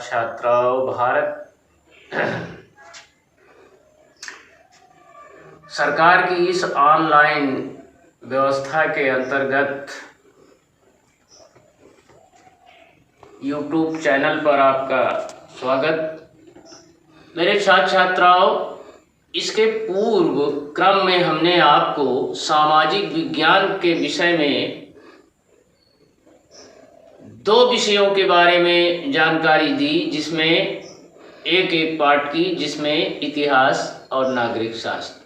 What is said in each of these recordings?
छात्राओं, भारत सरकार की इस ऑनलाइन व्यवस्था के अंतर्गत यूट्यूब चैनल पर आपका स्वागत। मेरे छात्र छात्राओं, इसके पूर्व क्रम में हमने आपको सामाजिक विज्ञान के विषय में 2 विषयों के बारे में जानकारी दी, जिसमें एक पाठ की, जिसमें इतिहास और नागरिक शास्त्र।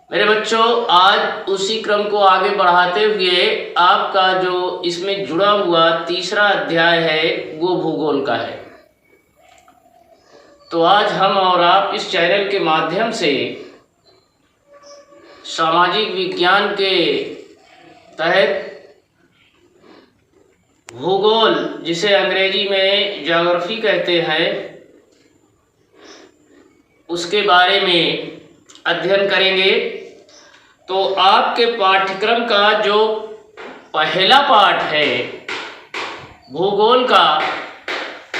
मेरे बच्चों, आज उसी क्रम को आगे बढ़ाते हुए आपका जो इसमें जुड़ा हुआ तीसरा अध्याय है वो भूगोल का है। तो आज हम और आप इस चैनल के माध्यम से सामाजिक विज्ञान के तहत भूगोल, जिसे अंग्रेजी में ज्योग्राफी कहते हैं, उसके बारे में अध्ययन करेंगे। तो आपके पाठ्यक्रम का जो पहला पाठ है भूगोल का,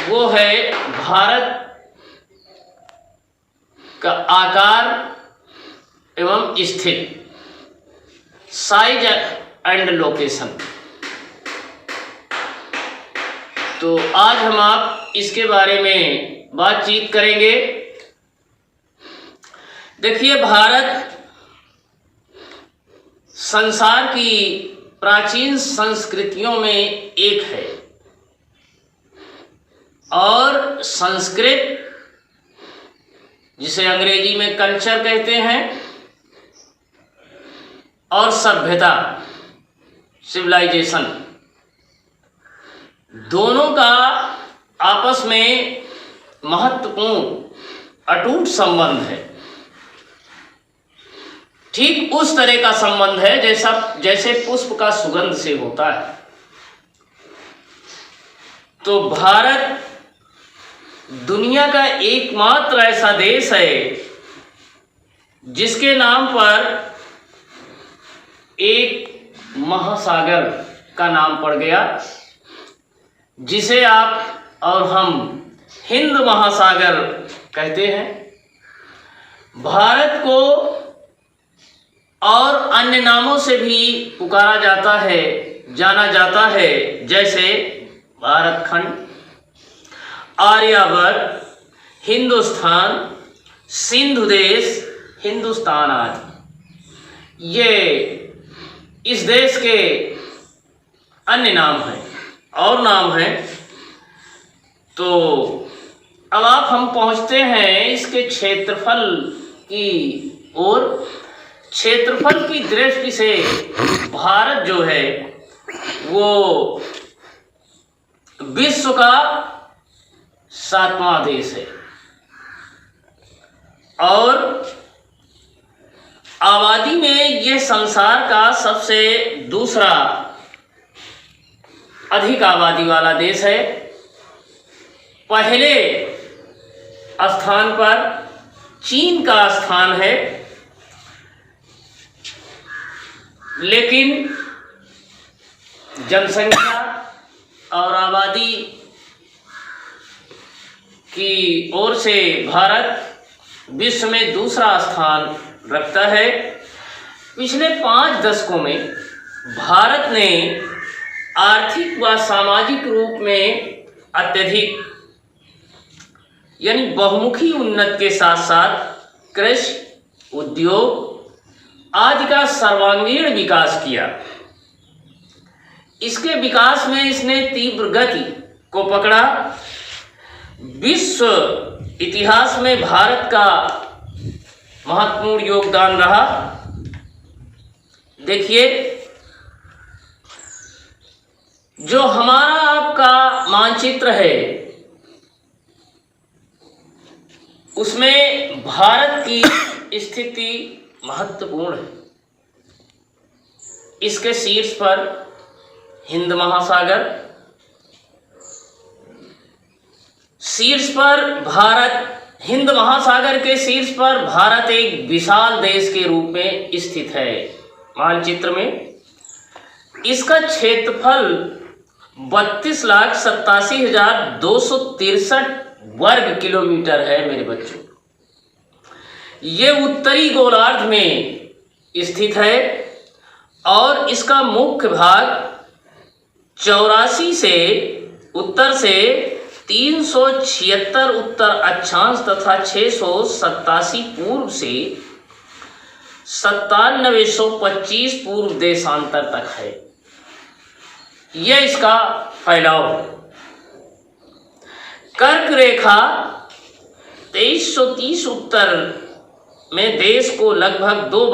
वो है भारत का आकार एवं स्थिति, साइज एंड लोकेशन। तो आज हम आप इसके बारे में बातचीत करेंगे। देखिए, भारत संसार की प्राचीन संस्कृतियों में एक है और संस्कृत, जिसे अंग्रेजी में कल्चर कहते हैं, और सभ्यता, सिविलाइजेशन, दोनों का आपस में महत्वपूर्ण अटूट संबंध है। ठीक उस तरह का संबंध है जैसे पुष्प का सुगंध से होता है। तो भारत दुनिया का एकमात्र ऐसा देश है जिसके नाम पर एक महासागर का नाम पड़ गया, जिसे आप और हम हिंद महासागर कहते हैं। भारत को और अन्य नामों से भी पुकारा जाता है, जाना जाता है, जैसे भारत खंड, आर्यावर्त, हिंदुस्तान, सिंधु देश, हिंदुस्तान आदि। ये इस देश के अन्य नाम हैं और नाम हैं। तो अब हम पहुंचते हैं इसके क्षेत्रफल की ओर। क्षेत्रफल की दृष्टि से भारत जो है वो विश्व का 7वां देश है और आबादी में यह संसार का सबसे दूसरा अधिक आबादी वाला देश है। पहले स्थान पर चीन का स्थान है, लेकिन जनसंख्या और आबादी की ओर से भारत विश्व में दूसरा स्थान रखता है। पिछले 5 दशकों में भारत ने आर्थिक व सामाजिक रूप में अत्यधिक यानी बहुमुखी उन्नति के साथ साथ कृषि, उद्योग आदि का सर्वांगीण विकास किया। इसके विकास में इसने तीव्र गति को पकड़ा। विश्व इतिहास में भारत का महत्वपूर्ण योगदान रहा। देखिए, जो हमारा आपका मानचित्र है, उसमें भारत की स्थिति महत्वपूर्ण है। इसके शीर्ष पर हिंद महासागर, शीर्ष पर भारत, हिंद महासागर के शीर्ष पर भारत एक विशाल देश के रूप में स्थित है मानचित्र में। इसका क्षेत्रफल 32,87,263 वर्ग किलोमीटर है मेरे बच्चों। ये उत्तरी गोलार्ध में स्थित है और इसका मुख्य भाग 84 से उत्तर से 376 उत्तर अक्षांश तथा 687 पूर्व से 9725 पूर्व देशांतर तक है। यह इसका फैलाव है। कर्क रेखा 2330 उत्तर में देश को लगभग 2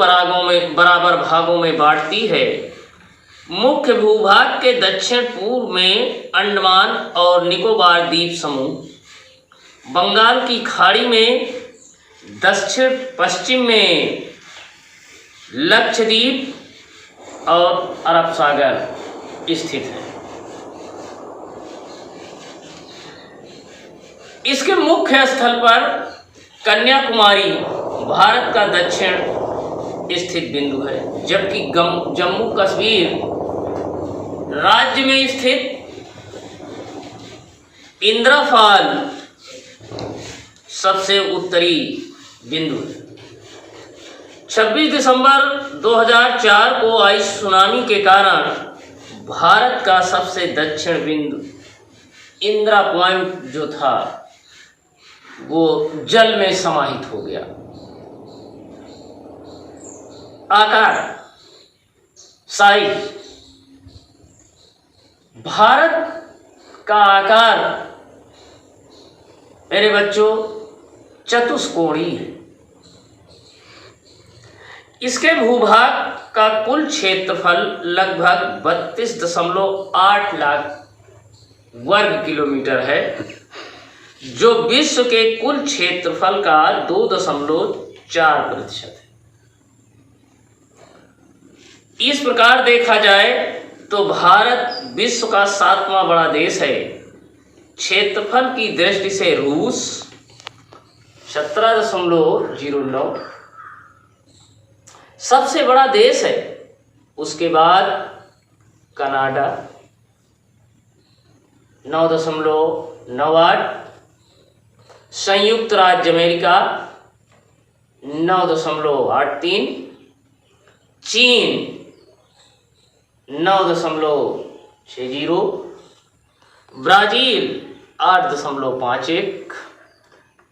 बराबर भागों में बांटती है। मुख्य भूभाग के दक्षिण पूर्व में अंडमान और निकोबार द्वीप समूह, बंगाल की खाड़ी में दक्षिण पश्चिम में लक्षद्वीप और अरब सागर स्थित है। इसके मुख्य स्थल पर कन्याकुमारी भारत का दक्षिण स्थित बिंदु है, जबकि जम्मू कश्मीर राज्य में स्थित इंद्रफाल सबसे उत्तरी बिंदु है। 26 दिसंबर 2004 को आई सुनामी के कारण भारत का सबसे दक्षिण बिंदु इंदिरा पॉइंट जो था वो जल में समाहित हो गया। आकार, साइज, भारत का आकार मेरे बच्चों चतुष्कोणीय है। इसके भूभाग का कुल क्षेत्रफल लगभग 32.8 लाख वर्ग किलोमीटर है, जो विश्व के कुल क्षेत्रफल का 2.4% है। इस प्रकार देखा जाए तो भारत विश्व का 7वां बड़ा देश है। क्षेत्रफल की दृष्टि से रूस 17.09 सबसे बड़ा देश है। उसके बाद कनाडा 9.98, संयुक्त राज्य अमेरिका 9.83, चीन 9.60, ब्राजील 8.51,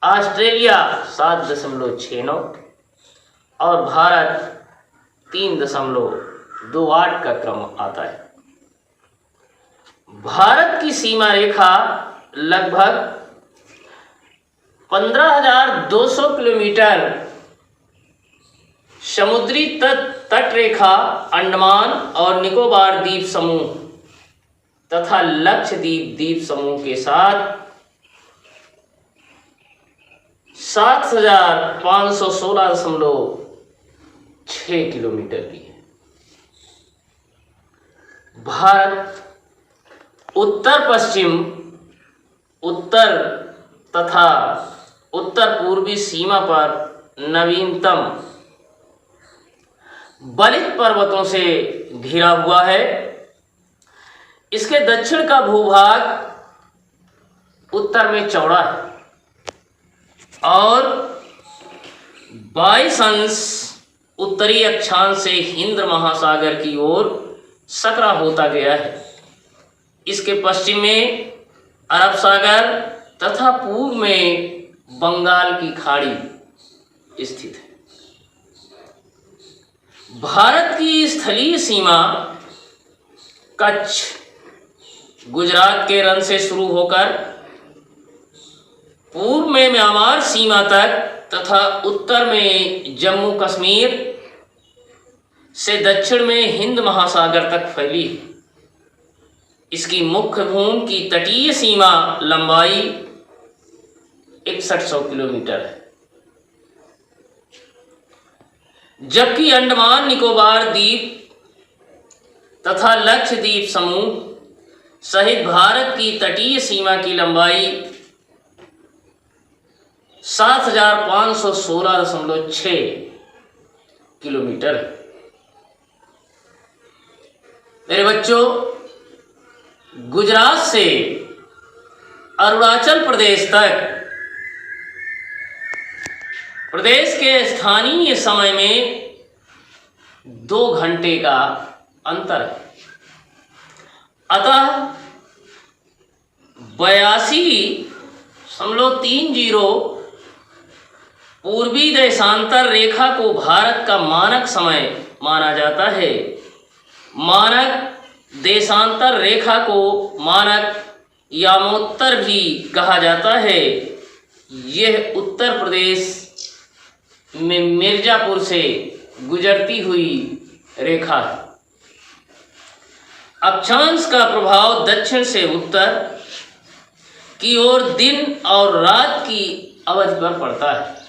ऑस्ट्रेलिया 7.69 और भारत 3.28 का क्रम आता है। भारत की सीमा रेखा लगभग 15,200 किलोमीटर समुद्री तट रेखा अंडमान और निकोबार द्वीप समूह तथा लक्षद्वीप द्वीप समूह के साथ 7,516.6 किलोमीटर की है। भारत उत्तर पश्चिम, उत्तर तथा उत्तर पूर्वी सीमा पर नवीनतम बलित पर्वतों से घिरा हुआ है। इसके दक्षिण का भूभाग उत्तर में चौड़ा है और 22 अंश उत्तरी अक्षांश से हिंद महासागर की ओर सकरा होता गया है। इसके पश्चिम में अरब सागर तथा पूर्व में बंगाल की खाड़ी स्थित है। भारत की स्थलीय सीमा कच्छ, गुजरात के रन से शुरू होकर पूर्व में म्यांमार सीमा तक तथा उत्तर में जम्मू कश्मीर से दक्षिण में हिंद महासागर तक फैली है। इसकी मुख्य भूमि की तटीय सीमा लंबाई 6100 किलोमीटर है, जबकि अंडमान निकोबार द्वीप तथा लक्षद्वीप समूह सहित भारत की तटीय सीमा की लंबाई 7,516.6 किलोमीटर है। मेरे बच्चों, गुजरात से अरुणाचल प्रदेश तक प्रदेश के स्थानीय समय में 2 घंटे का अंतर है। अतः 82.30 पूर्वी देशांतर रेखा को भारत का मानक समय माना जाता है। मानक देशांतर रेखा को मानक यामोत्तर भी कहा जाता है। यह उत्तर प्रदेश में मिर्जापुर से गुजरती हुई रेखा है। अक्षांश का प्रभाव दक्षिण से उत्तर की ओर दिन और रात की अवधि पर पड़ता है।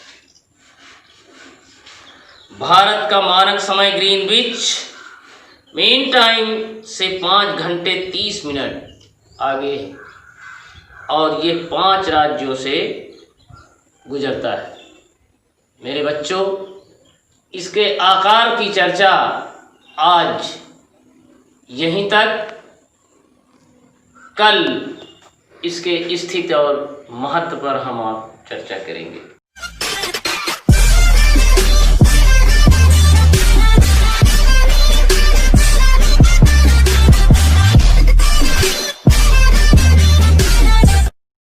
भारत का मानक समय ग्रीनविच मेन टाइम से 5 घंटे 30 मिनट आगे है और ये 5 राज्यों से गुजरता है। मेरे बच्चों, इसके आकार की चर्चा आज यहीं तक। कल इसके स्थिति और महत्व पर हम आप चर्चा करेंगे।